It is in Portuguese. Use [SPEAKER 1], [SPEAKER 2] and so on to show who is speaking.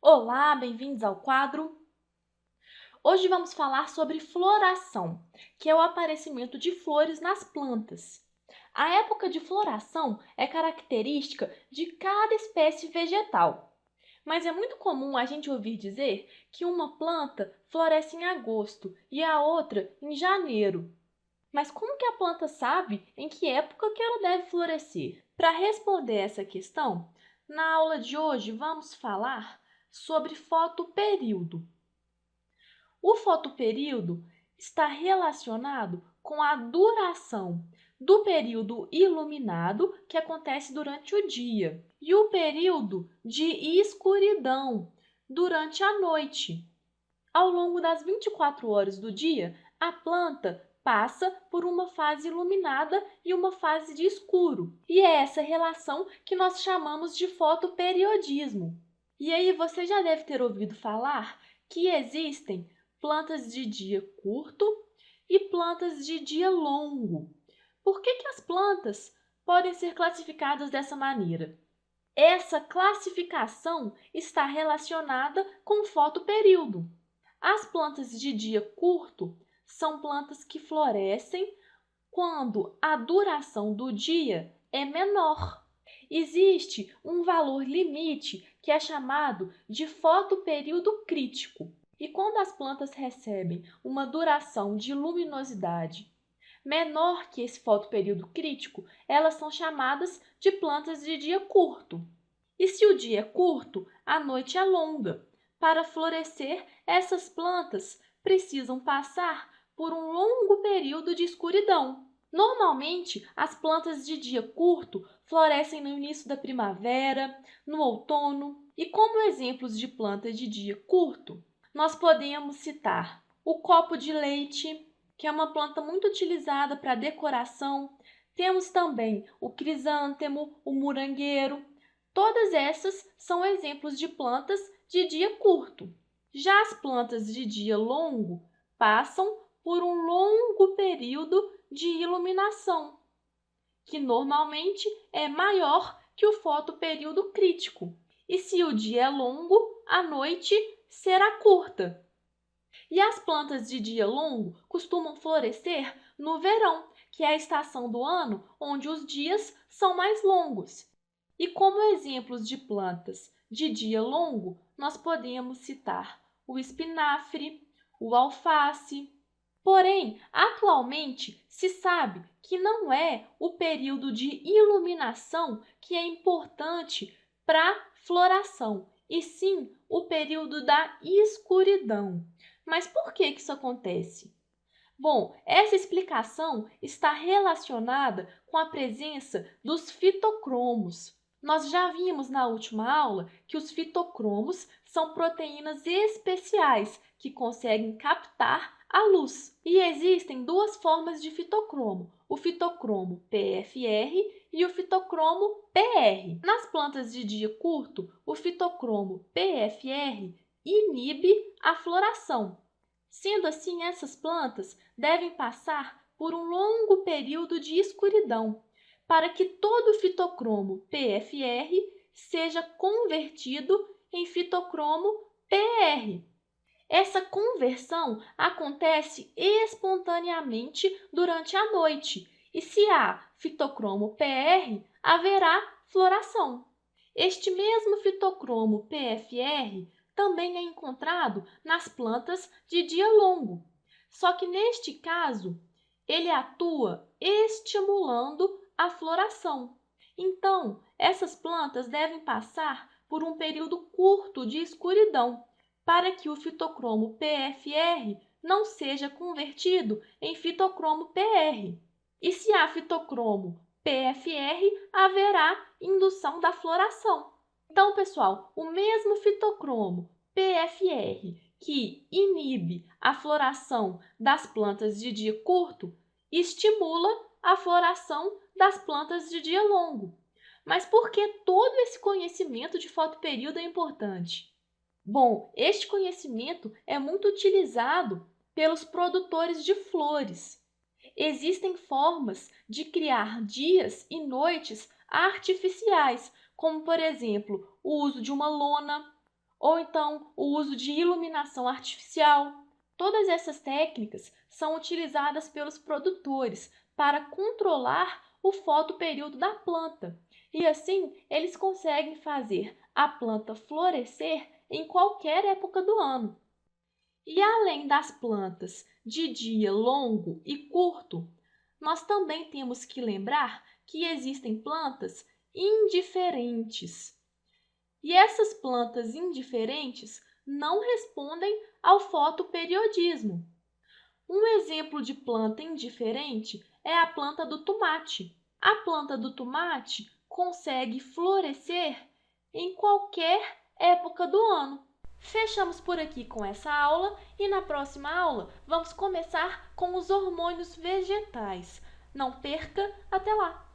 [SPEAKER 1] Olá, bem-vindos ao quadro. Hoje vamos falar sobre floração, que é o aparecimento de flores nas plantas. A época de floração é característica de cada espécie vegetal, mas é muito comum a gente ouvir dizer que uma planta floresce em agosto e a outra em janeiro. Mas como que a planta sabe em que época que ela deve florescer? Para responder essa questão, na aula de hoje vamos falar sobre fotoperíodo. O fotoperíodo está relacionado com a duração do período iluminado, que acontece durante o dia, e o período de escuridão, durante a noite. Ao longo das 24 horas do dia, a planta passa por uma fase iluminada e uma fase de escuro. E é essa relação que nós chamamos de fotoperiodismo. E aí você já deve ter ouvido falar que existem plantas de dia curto e plantas de dia longo. Por que as plantas podem ser classificadas dessa maneira? Essa classificação está relacionada com o fotoperíodo. As plantas de dia curto são plantas que florescem quando a duração do dia é menor. Existe um valor limite que é chamado de fotoperíodo crítico. E quando as plantas recebem uma duração de luminosidade menor que esse fotoperíodo crítico, elas são chamadas de plantas de dia curto. E se o dia é curto, a noite é longa. Para florescer, essas plantas precisam passar por um longo período de escuridão. Normalmente, as plantas de dia curto florescem no início da primavera, no outono. E como exemplos de plantas de dia curto, nós podemos citar o copo de leite, que é uma planta muito utilizada para decoração. Temos também o crisântemo, o murangueiro. Todas essas são exemplos de plantas de dia curto. Já as plantas de dia longo passam por um longo período de iluminação, que normalmente é maior que o fotoperíodo crítico. E se o dia é longo, a noite será curta. E as plantas de dia longo costumam florescer no verão, que é a estação do ano onde os dias são mais longos. E como exemplos de plantas de dia longo, nós podemos citar o espinafre, o alface. Porém, atualmente se sabe que não é o período de iluminação que é importante para a floração, e sim o período da escuridão. Mas por que isso acontece? Bom, essa explicação está relacionada com a presença dos fitocromos. Nós já vimos na última aula que os fitocromos são proteínas especiais que conseguem captar a luz. E existem duas formas de fitocromo, o fitocromo PFR e o fitocromo PR. Nas plantas de dia curto, o fitocromo PFR inibe a floração. Sendo assim, essas plantas devem passar por um longo período de escuridão para que todo o fitocromo PFR seja convertido em fitocromo PR. Essa conversão acontece espontaneamente durante a noite, e se há fitocromo PR, haverá floração. Este mesmo fitocromo PFR também é encontrado nas plantas de dia longo, só que neste caso ele atua estimulando a floração. Então, essas plantas devem passar por um período curto de escuridão para que o fitocromo PFR não seja convertido em fitocromo PR. E se há fitocromo PFR, haverá indução da floração. Então, pessoal, o mesmo fitocromo PFR que inibe a floração das plantas de dia curto estimula a floração das plantas de dia longo. Mas por que todo esse conhecimento de fotoperíodo é importante? Bom, este conhecimento é muito utilizado pelos produtores de flores. Existem formas de criar dias e noites artificiais, como, por exemplo, o uso de uma lona ou então o uso de iluminação artificial. Todas essas técnicas são utilizadas pelos produtores para controlar o fotoperíodo da planta, e assim eles conseguem fazer a planta florescer em qualquer época do ano. E além das plantas de dia longo e curto, nós também temos que lembrar que existem plantas indiferentes. E essas plantas indiferentes não respondem ao fotoperiodismo. Um exemplo de planta indiferente é a planta do tomate. A planta do tomate consegue florescer em qualquer época do ano. Fechamos por aqui com essa aula e na próxima aula vamos começar com os hormônios vegetais. Não perca, até lá!